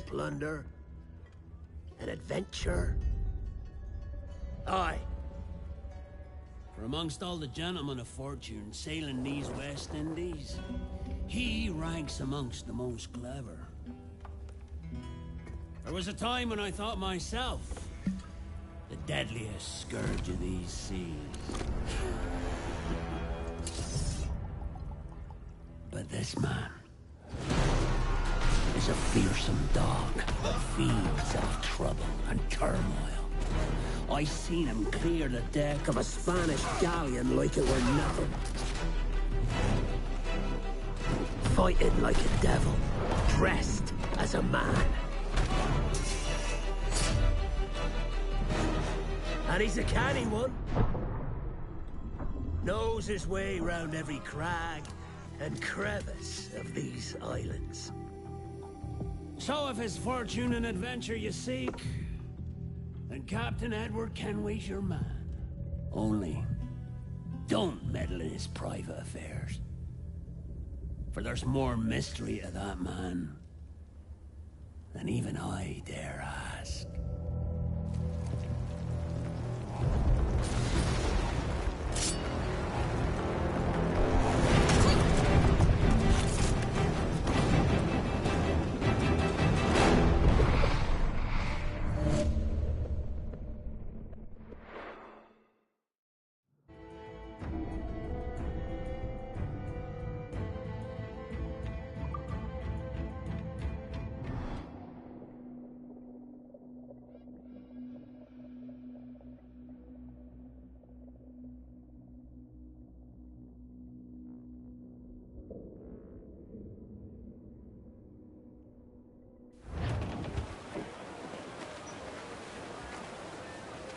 Plunder, and adventure. Aye. For amongst all the gentlemen of fortune sailing these West Indies, he ranks amongst the most clever. There was a time when I thought myself the deadliest scourge of these seas. But this man is a fearsome dog that feeds off trouble and turmoil. I seen him clear the deck of a Spanish galleon like it were nothing. Fighting like a devil, dressed as a man. And he's a canny one. Knows his way round every crag and crevice of these islands. So if it's fortune and adventure you seek, then Captain Edward Kenway's your man. Only, don't meddle in his private affairs. For there's more mystery to that man than even I dare ask.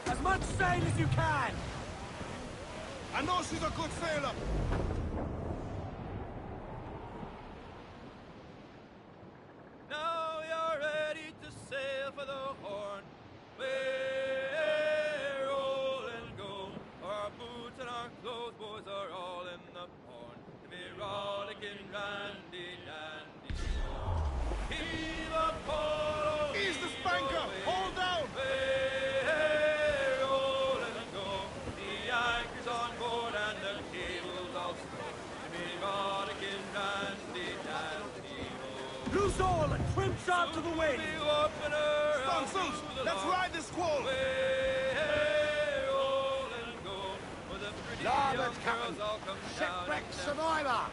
As much sail as you can! I know she's a good sailor! Now you're ready to sail for the Horn. We're roll and go. Our boots and our clothes, boys, are all in the Horn. To be rollicking randy dandy. Heave a polo! Ease the spanker! Hold down! Loose all and trim sharp to the wind! Sponsors, let's ride this squall! Larboard, Captain! Shipwreck survivor!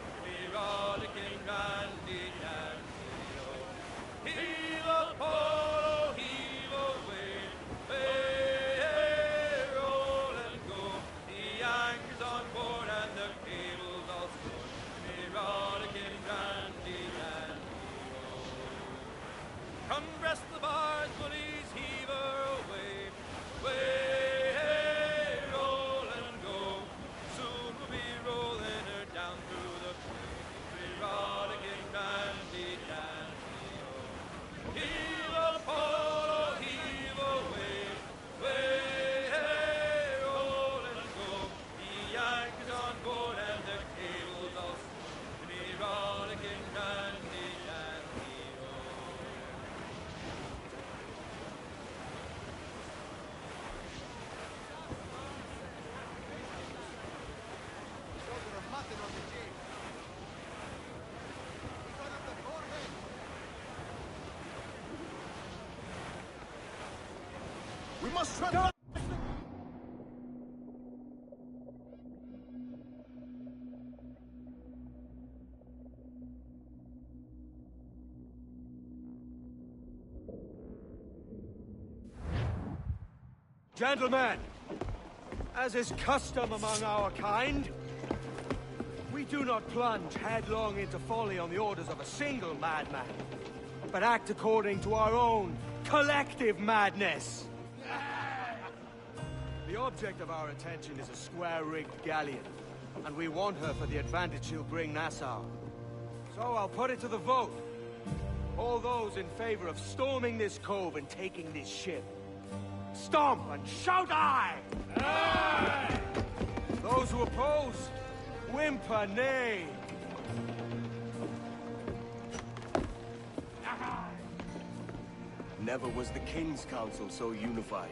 Heave a polo, heave away. Roll and go. The anchor's on board and the cable's all stored. Be rollicking randy dandy. Come breast the bars, bullies, heave her away. Roll and go. Soon we'll be rolling her down through the bay. Be rollicking randy dandy. Heave a polo, heave away. Roll and go. The anchor's on board and the cable's all stored. Be rollicking randy dandy. We must try. Gentlemen, as is custom among our kind, we do not plunge headlong into folly on the orders of a single madman, but act according to our own collective madness. The object of our attention is a square-rigged galleon, and we want her for the advantage she'll bring Nassau. So I'll put it to the vote. All those in favor of storming this cove and taking this ship, stomp and shout aye! Aye! Those who oppose, whimper nay. Never was the King's Council so unified.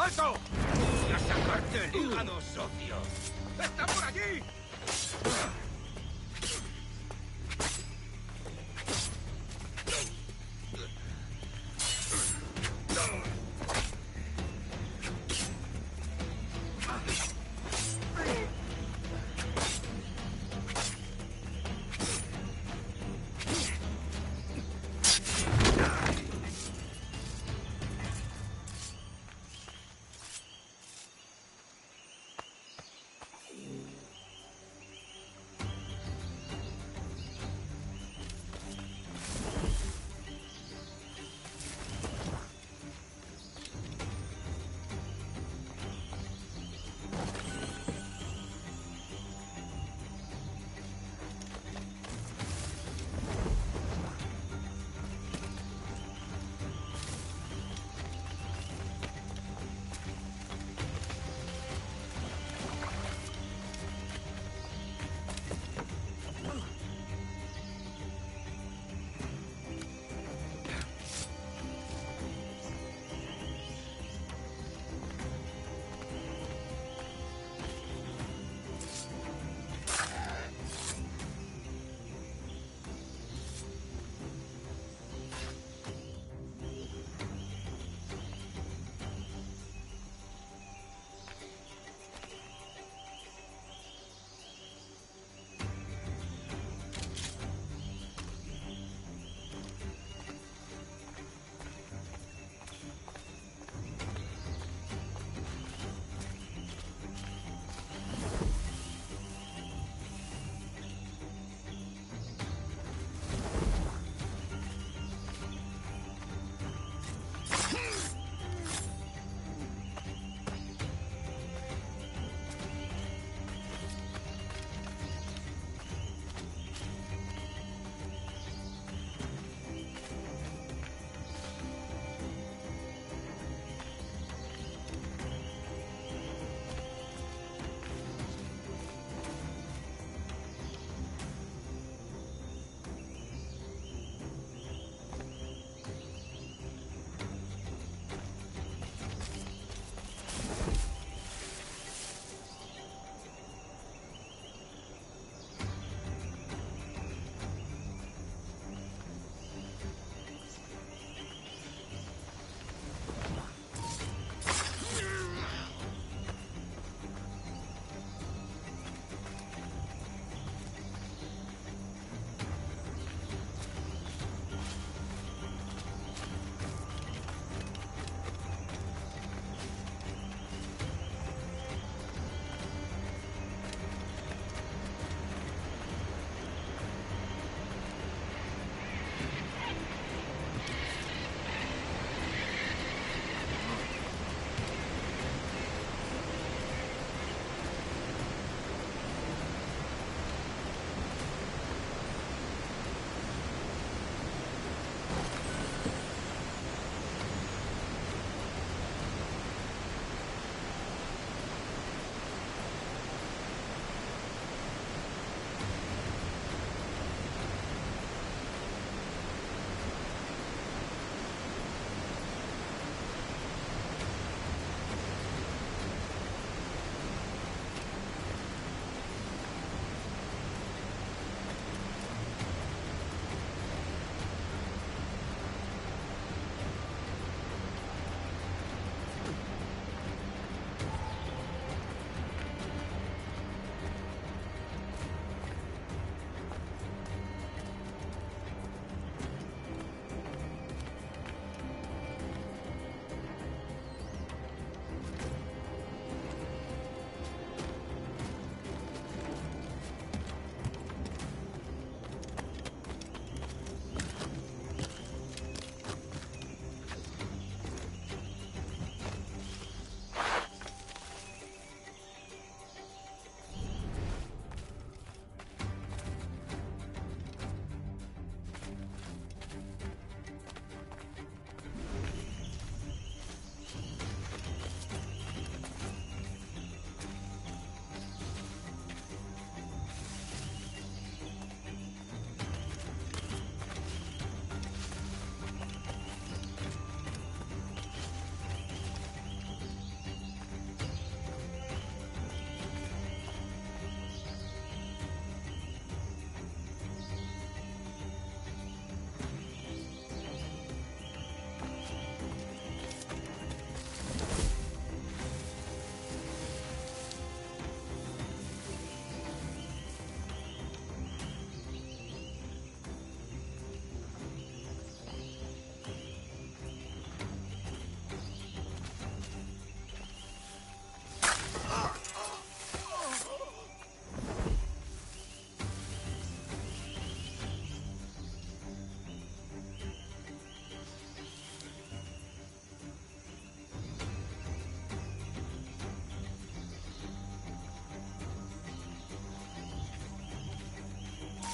¡Alto! ¡Voy a sacarte el hígado, socio! ¡Está por allí!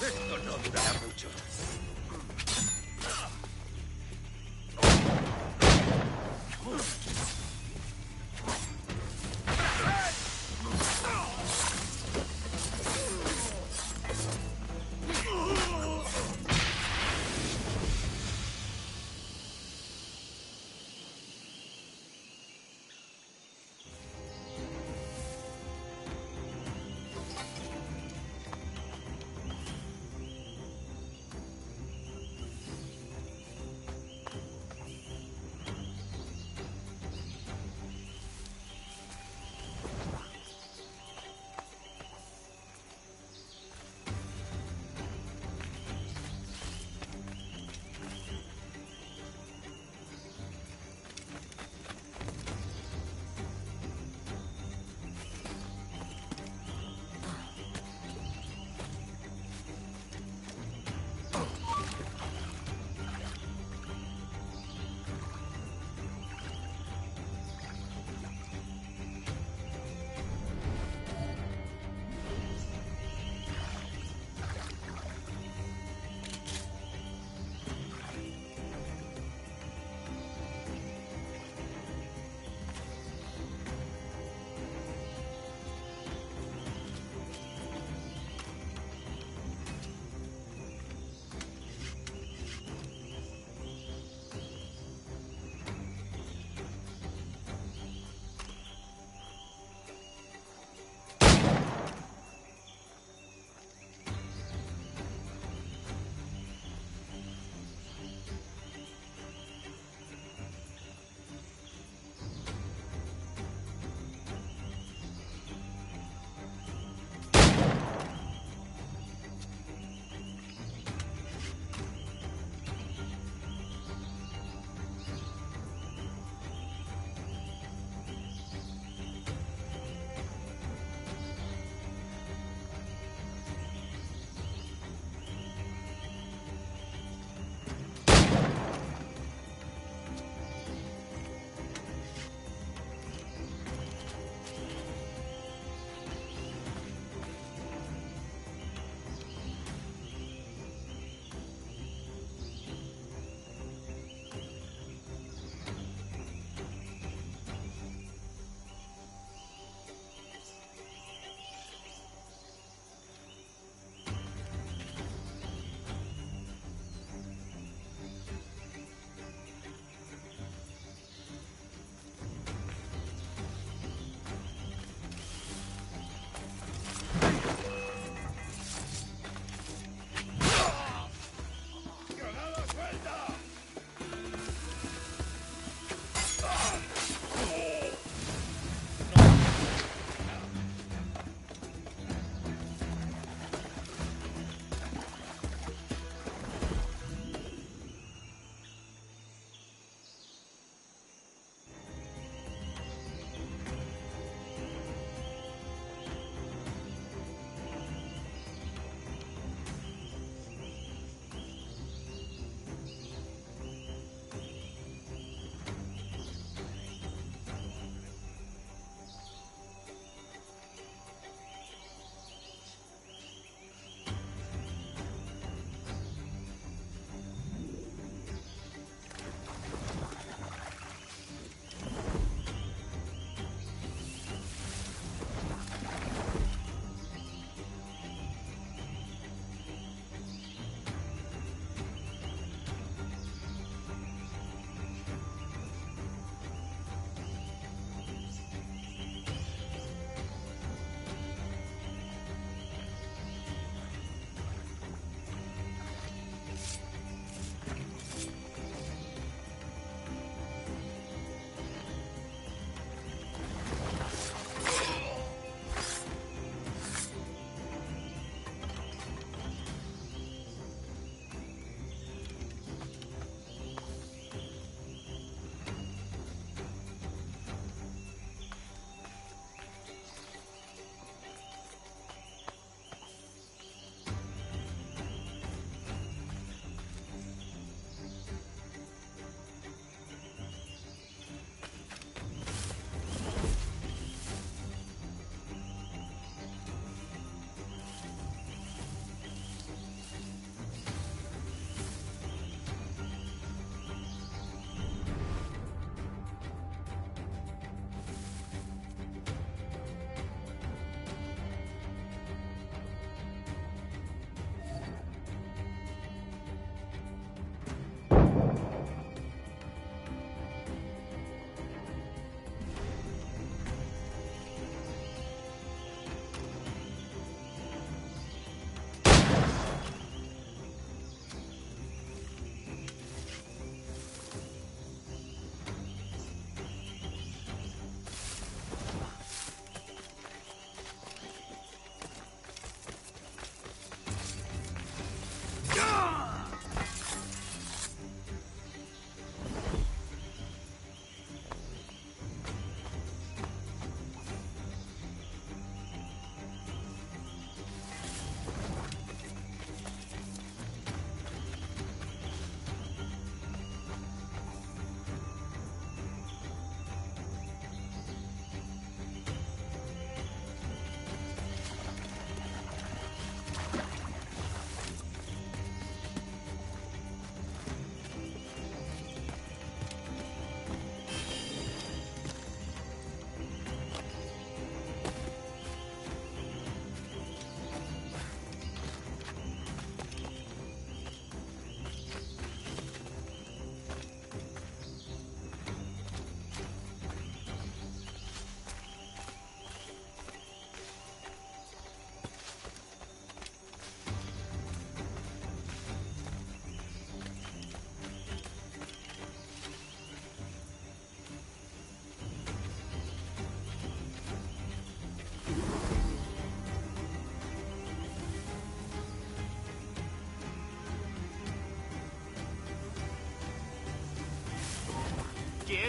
Esto no durará mucho.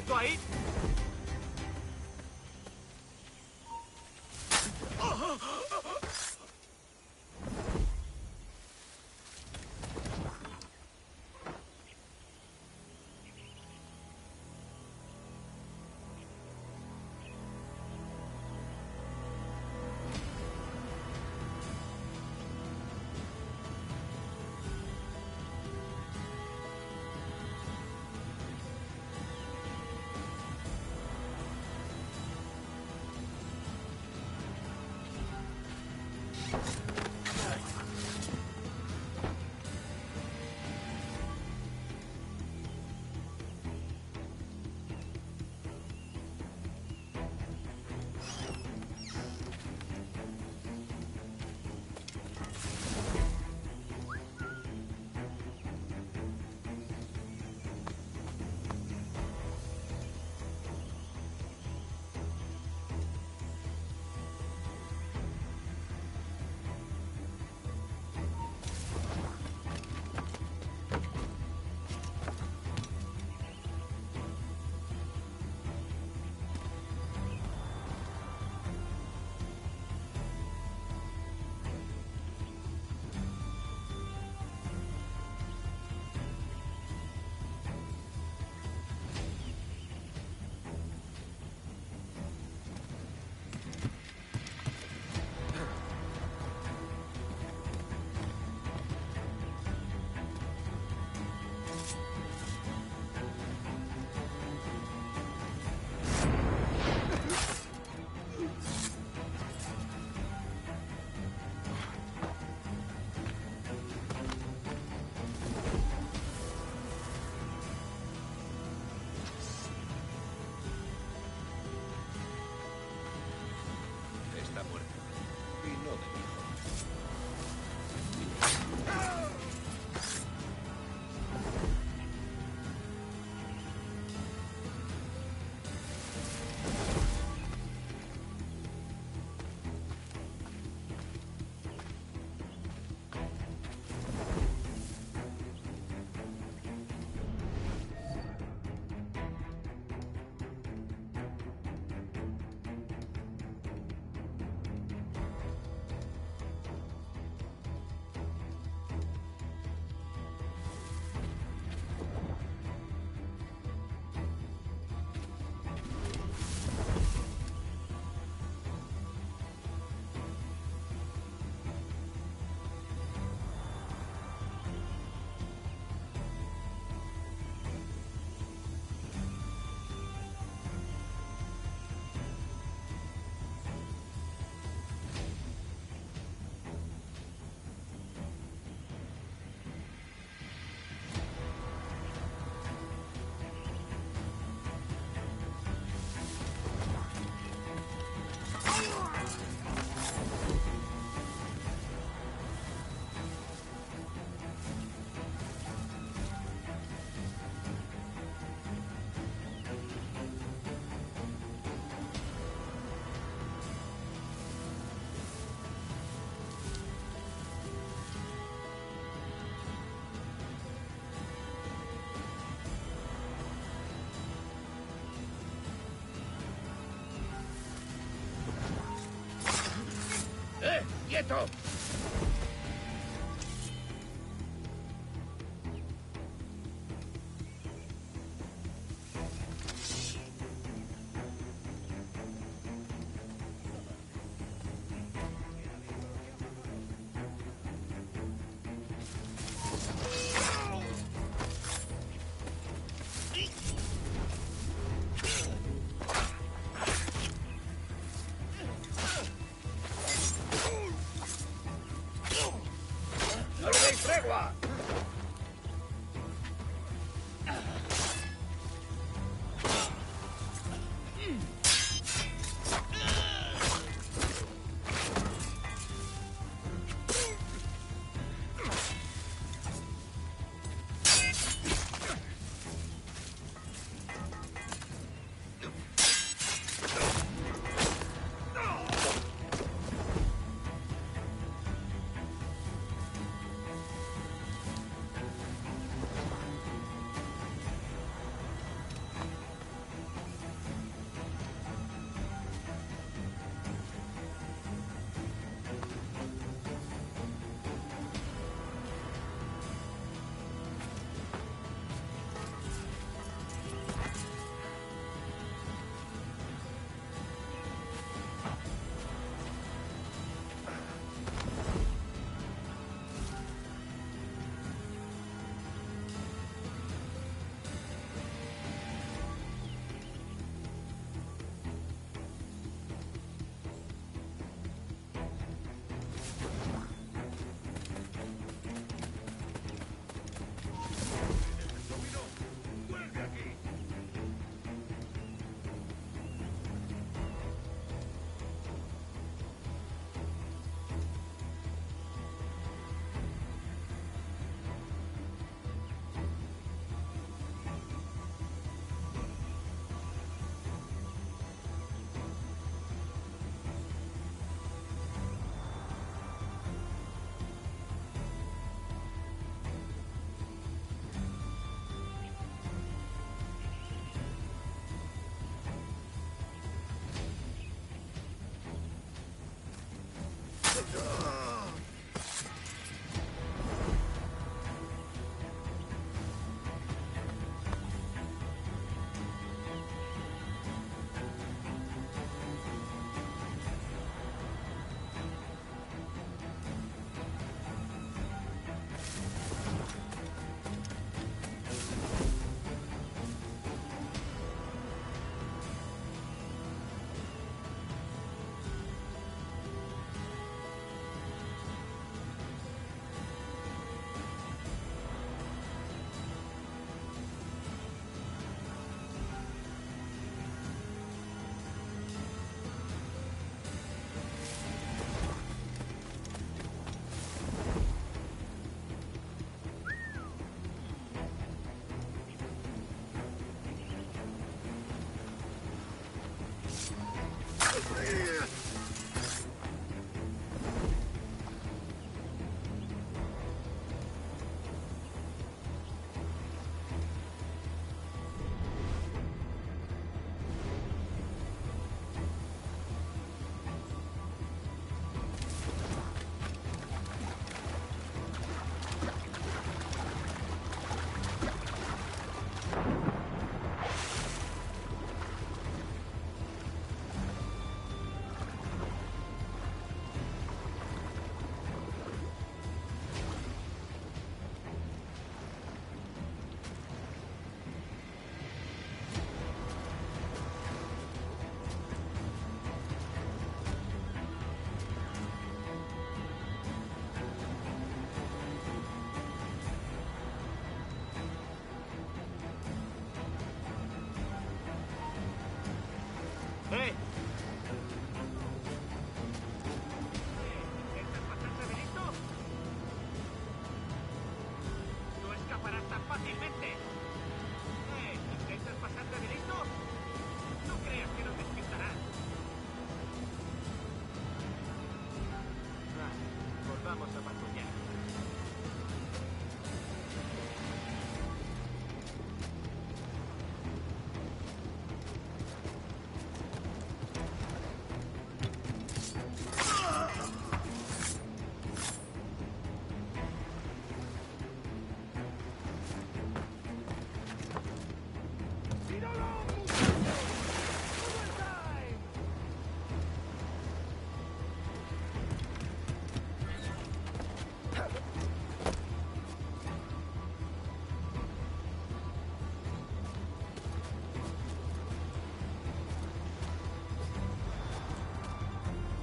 ¡Quieto ahí! Está muerto. Y no de viejo. ¡Quieto! ¡No le deis tregua!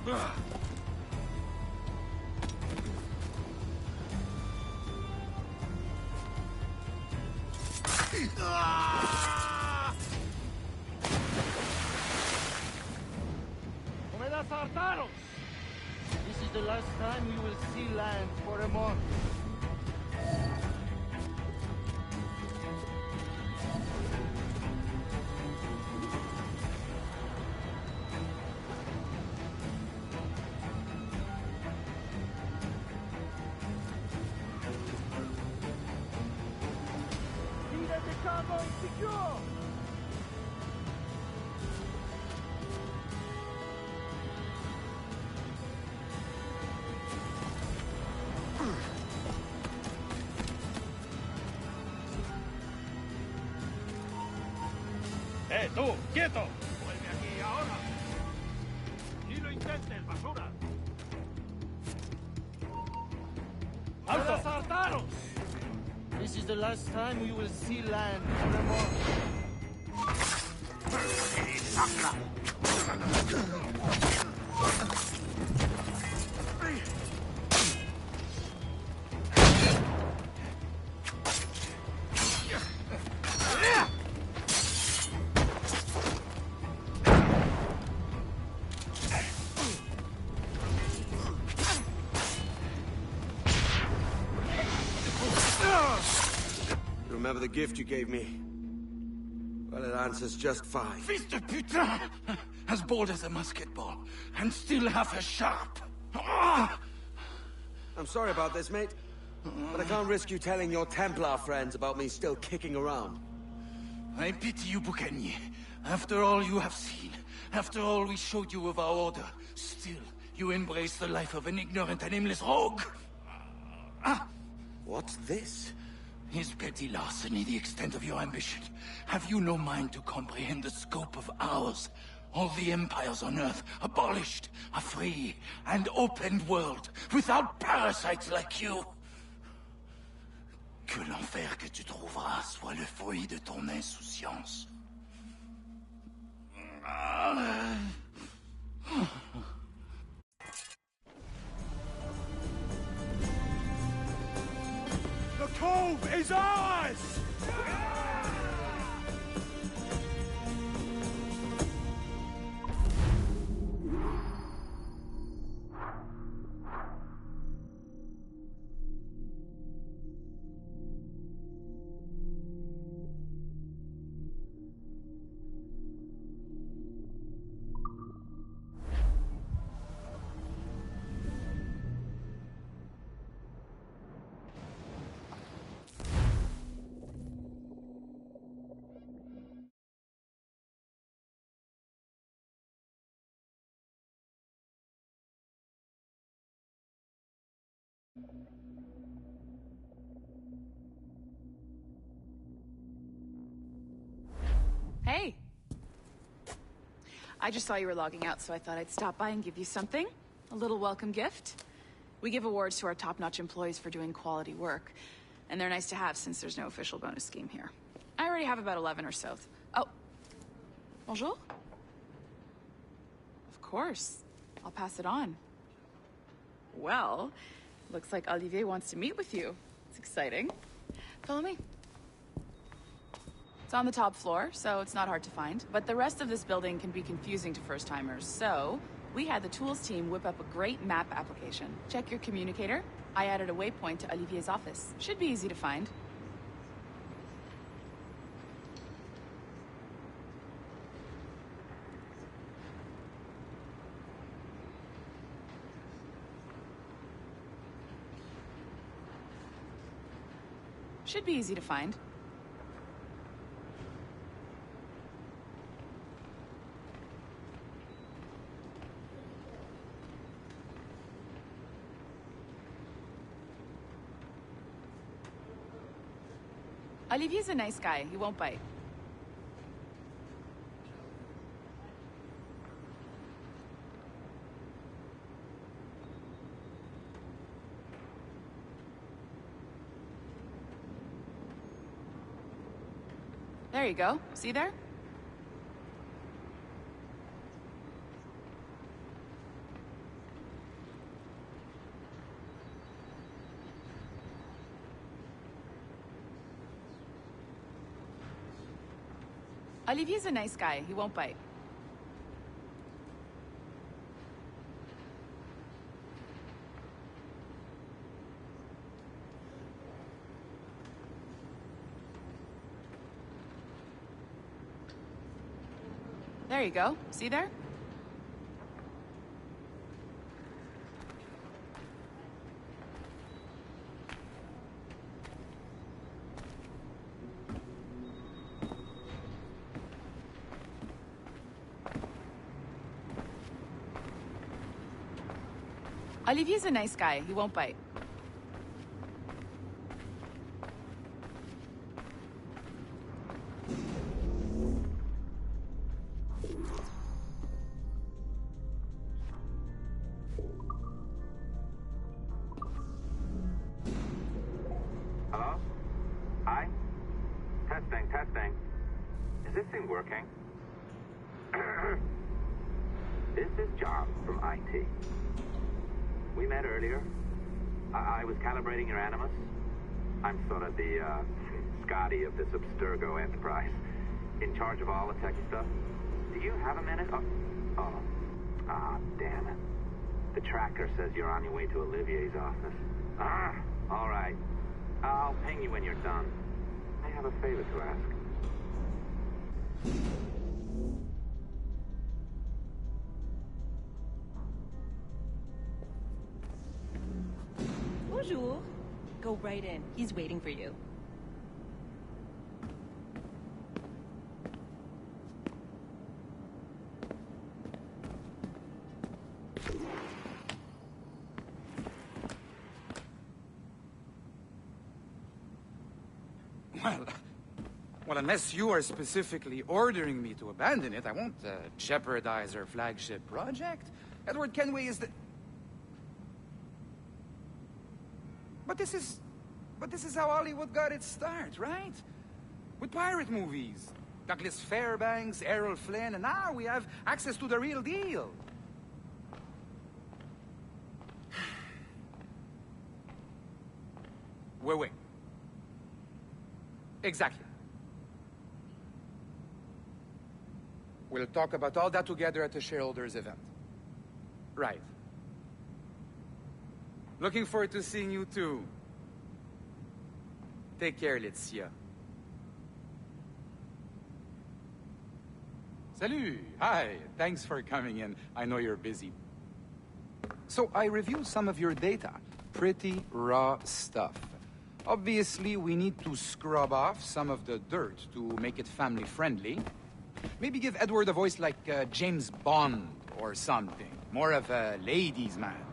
This is the last time we will see land for a month. See that the cargo is secure! ¡Tú! ¡Quieto! ¡Vuelve aquí ahora! ¡Ni lo intentes, basura! ¡Alto! This is the last time we will see land for a month. Remember the gift you gave me? Well, it answers just fine. Fils de putain! As bold as a musket ball, and still half as sharp. Ah! I'm sorry about this, mate. But I can't risk you telling your Templar friends about me still kicking around. I pity you, Boucanier. After all you have seen, after all we showed you of our order, still you embrace the life of an ignorant and aimless rogue. Ah! What's this? Is petty larceny the extent of your ambition? Have you no mind to comprehend the scope of ours? All the empires on Earth abolished, a free and open world, without parasites like you. Que l'enfer que tu trouveras soit le fruit de ton insouciance. The cove is ours! Hey! I just saw you were logging out, so I thought I'd stop by and give you something. A little welcome gift. We give awards to our top-notch employees for doing quality work, and they're nice to have since there's no official bonus scheme here. I already have about 11 or so. Oh. Bonjour? Of course. I'll pass it on. Well, looks like Olivier wants to meet with you. It's exciting. Follow me. It's on the top floor, so it's not hard to find. But the rest of this building can be confusing to first-timers, so we had the tools team whip up a great map application. Check your communicator. I added a waypoint to Olivier's office. Should be easy to find. Should be easy to find. Olivier's a nice guy. He won't bite. There you go. See there? Olivier's a nice guy. He won't bite. There you go. See there? Olivier's a nice guy. He won't bite. Hello? Hi? Testing, testing. Is this thing working? This is John from IT. We met earlier. I was calibrating your Animus. I'm sort of the, Scotty of this Abstergo enterprise. In charge of all the tech stuff. Do you have a minute? Damn it. The tracker says you're on your way to Olivier's office. All right. I'll ping you when you're done. I have a favor to ask. Bonjour. Go right in. He's waiting for you. Well, unless you are specifically ordering me to abandon it, I won't jeopardize our flagship project. Edward Kenway is the... But this is how Hollywood got its start, right? With pirate movies. Douglas Fairbanks, Errol Flynn, and now we have access to the real deal. Wait. Exactly. We'll talk about all that together at the shareholders event. Right. Looking forward to seeing you too. Take care, Laetitia. Salut! Hi, thanks for coming in. I know you're busy. So I reviewed some of your data. Pretty raw stuff. Obviously, we need to scrub off some of the dirt to make it family-friendly. Maybe give Edward a voice like James Bond or something. More of a ladies' man.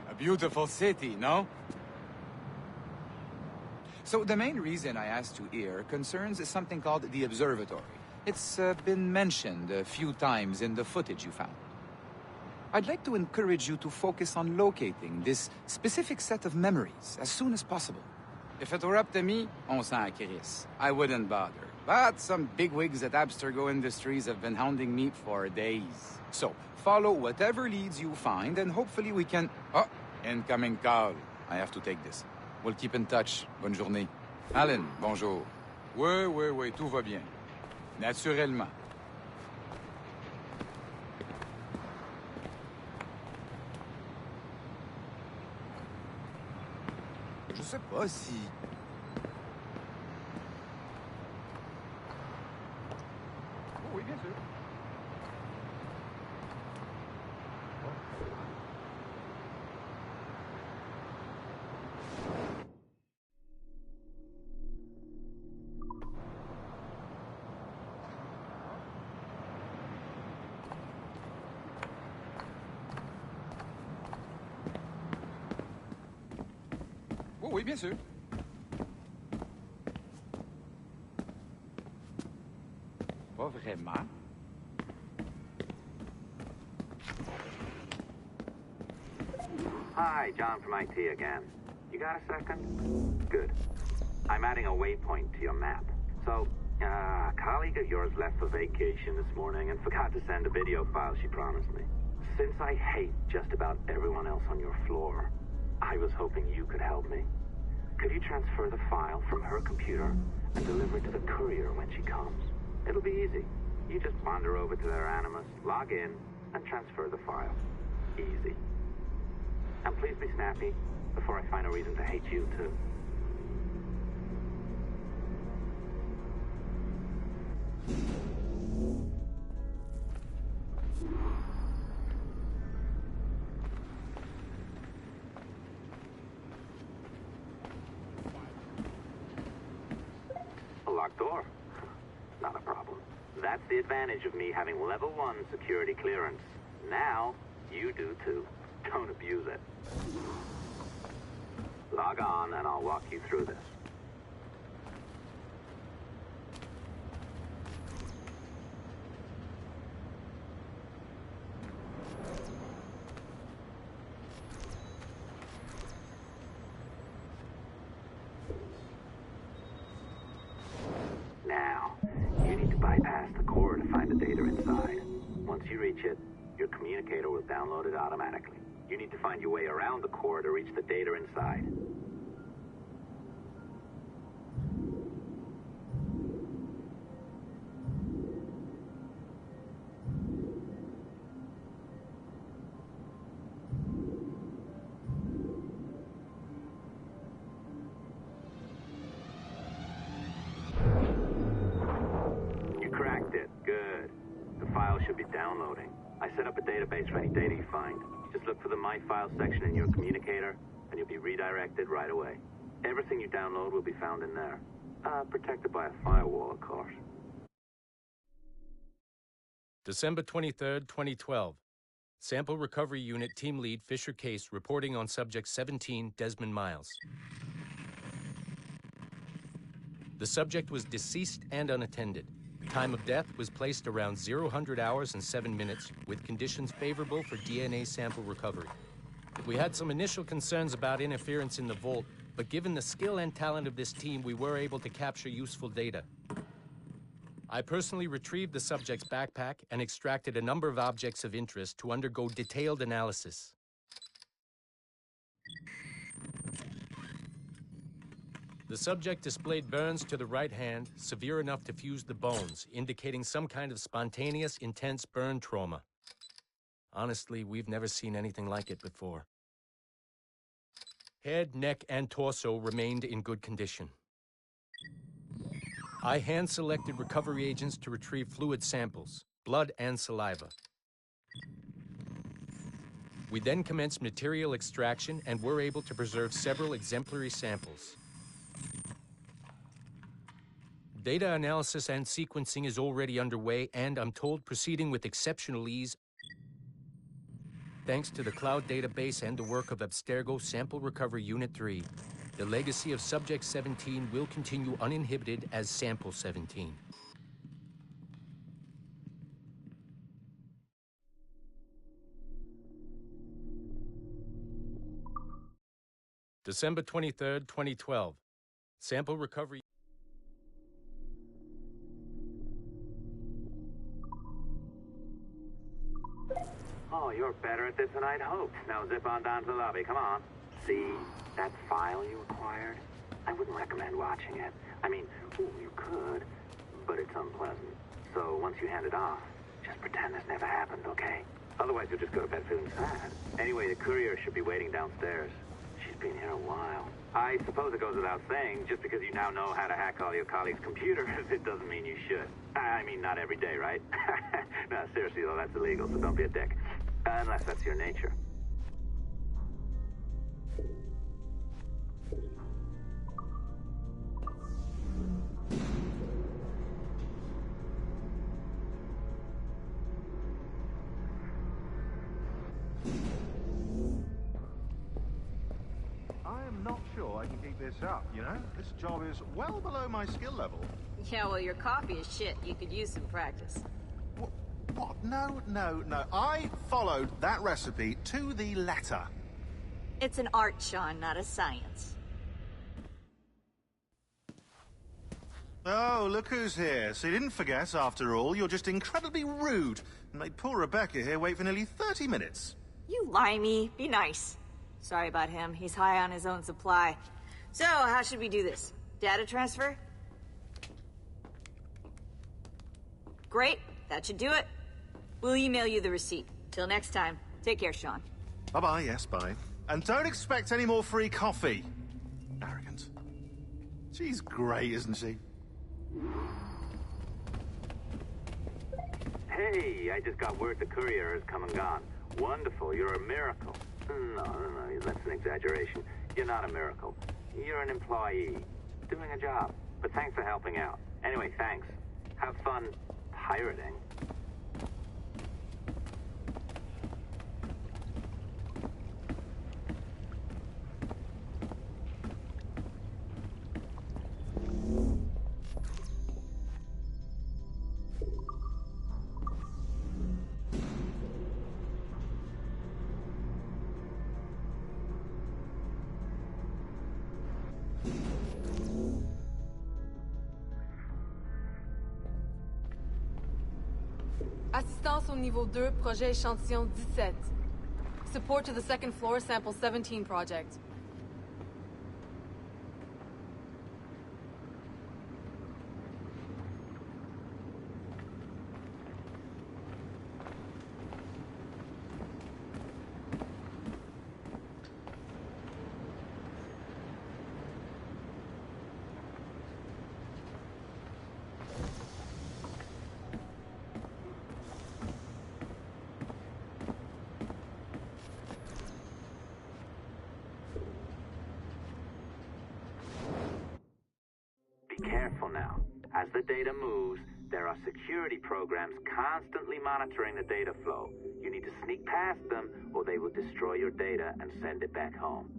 A beautiful city, no? So the main reason I asked you here concerns something called the observatory. It's been mentioned a few times in the footage you found. I'd like to encourage you to focus on locating this specific set of memories as soon as possible. If it were up to me, on s'en crisse. I wouldn't bother. But some bigwigs at Abstergo Industries have been hounding me for days. So, follow whatever leads you find, and hopefully we can... Oh, incoming call. I have to take this. We'll keep in touch. Bonne journée. Alan, bonjour. Oui, tout va bien. Naturellement. Je sais pas si... Oh, oui, bien sûr. Oh, oui, bien sûr. Pas vraiment. Hi, John from IT again. You got a second? Good. I'm adding a waypoint to your map. So, a colleague of yours left for vacation this morning and forgot to send a video file she promised me. Since I hate just about everyone else on your floor, I was hoping you could help me. Could you transfer the file from her computer and deliver it to the courier when she comes. It'll be easy. You just wander over to their Animus, log in, and transfer the file. Easy. And please be snappy before I find a reason to hate you, too. A locked door? Not a problem. That's the advantage of me having level 1 security clearance. Now, you do too. Don't abuse it. Log on and I'll walk you through this. Now, you need to bypass the core to find the data inside. Once you reach it, your communicator will download it automatically. You need to find your way around the core to reach the data inside. You cracked it. Good. The file should be downloading. I set up a database for any data you find. Just look for the My Files section in your communicator, and you'll be redirected right away. Everything you download will be found in there. Protected by a firewall, of course. December 23rd, 2012. Sample Recovery Unit Team Lead Fisher Case reporting on Subject 17, Desmond Miles. The subject was deceased and unattended. Time of death was placed around 00 hours and 7 minutes, with conditions favorable for DNA sample recovery. We had some initial concerns about interference in the vault, but given the skill and talent of this team, we were able to capture useful data. I personally retrieved the subject's backpack and extracted a number of objects of interest to undergo detailed analysis. The subject displayed burns to the right hand, severe enough to fuse the bones, indicating some kind of spontaneous, intense burn trauma. Honestly, we've never seen anything like it before. Head, neck, and torso remained in good condition. I hand-selected recovery agents to retrieve fluid samples, blood and saliva. We then commenced material extraction and were able to preserve several exemplary samples. Data analysis and sequencing is already underway, and I'm told proceeding with exceptional ease. Thanks to the cloud database and the work of Abstergo Sample Recovery Unit 3, the legacy of Subject 17 will continue uninhibited as Sample 17. December 23rd, 2012. Sample Recovery. Oh, you're better at this than I'd hoped. Now zip on down to the lobby. Come on. See that file you acquired? I wouldn't recommend watching it. I mean, you could, but it's unpleasant. So once you hand it off, just pretend this never happened, okay? Otherwise, you'll just go to bed feeling sad. Anyway, the courier should be waiting downstairs. She's been here a while. I suppose it goes without saying, just because you now know how to hack all your colleagues' computers, it doesn't mean you should. I mean, not every day, right? No, seriously, though, that's illegal, so don't be a dick. Unless that's your nature. I am not sure I can keep this up, you know? This job is well below my skill level. Yeah, well, your coffee is shit. You could use some practice. What? No. I followed that recipe to the letter. It's an art, Sean, not a science. Oh, look who's here. So you didn't forget, after all. You're just incredibly rude. And made poor Rebecca here wait for nearly 30 minutes. You limey. Be nice. Sorry about him. He's high on his own supply. So, how should we do this? Data transfer? Great. That should do it. We'll email you the receipt. Till next time. Take care, Sean. Bye-bye, yes, bye. And don't expect any more free coffee. Arrogant. She's great, isn't she? Hey, I just got word the courier has come and gone. Wonderful, you're a miracle. No, that's an exaggeration. You're not a miracle. You're an employee. Doing a job. But thanks for helping out. Anyway, thanks. Have fun pirating. Assistance au niveau 2, projet échantillon 17. Support to the second floor, sample 17 project. Careful now. As the data moves, there are security programs constantly monitoring the data flow. You need to sneak past them, or they will destroy your data and send it back home.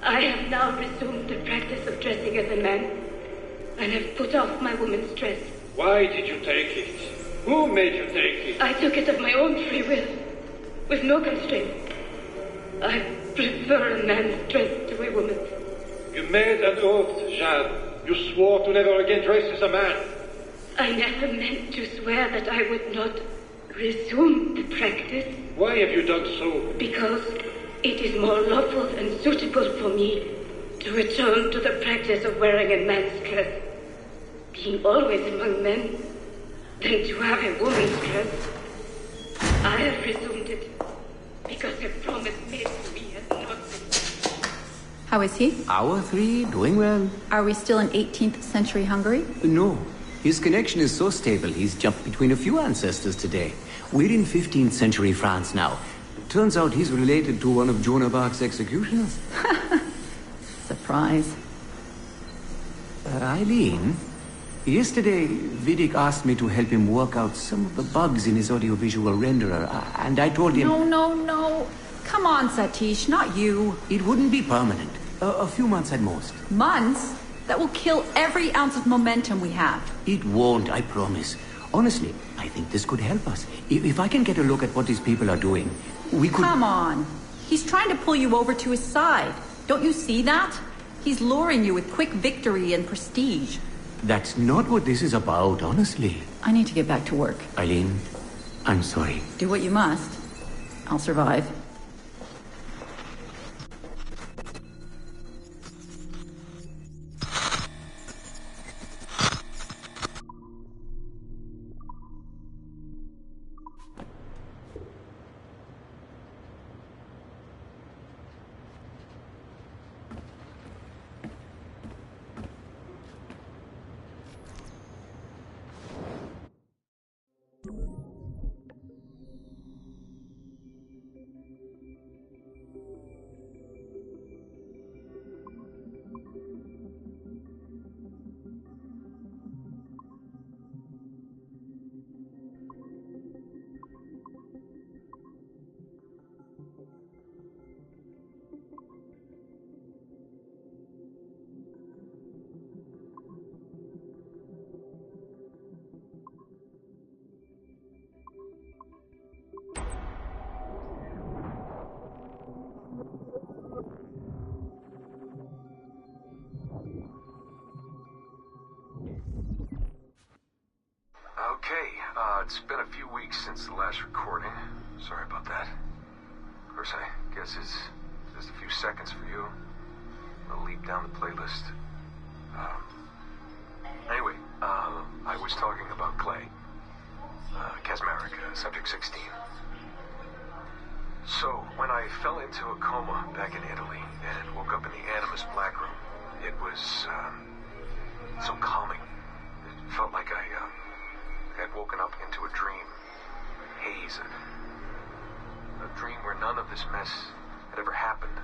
I have now resumed the practice of dressing as a man, and have put off my woman's dress. Why did you take it? Who made you take it? I took it of my own free will, with no constraint. I prefer a man's dress to a woman's. You made an oath, Jeanne. You swore to never again dress as a man. I never meant to swear that I would not resume the practice. Why have you done so? Because it is more lawful and suitable for me to return to the practice of wearing a man's dress, being always among men, than to have a woman's dress. I have resumed it because a promise made to me has not been. How is he? Hour 3, doing well. Are we still in 18th century Hungary? No. His connection is so stable, he's jumped between a few ancestors today. We're in 15th century France now. Turns out he's related to one of Joan of Arc's executioners. Surprise. Eileen, yesterday Vidic asked me to help him work out some of the bugs in his audiovisual renderer, and I told him... No. Come on, Satish, not you. It wouldn't be permanent. A few months at most. Months? That will kill every ounce of momentum we have. It won't, I promise. Honestly, I think this could help us. If I can get a look at what these people are doing, we could... Come on. He's trying to pull you over to his side. Don't you see that? He's luring you with quick victory and prestige. That's not what this is about, honestly. I need to get back to work. Eileen, I'm sorry. Do what you must. I'll survive. Okay, it's been a few weeks since the last recording. Sorry about that. Of course, I guess it's just a few seconds for you. I'll leap down the playlist. Anyway, I was talking about Clay. Kazmarek, Subject 16. So, when I fell into a coma back in Italy and woke up in the Animus Black Room, it was, so calming. It felt like I had woken up into a dream. A haze. A dream where none of this mess had ever happened.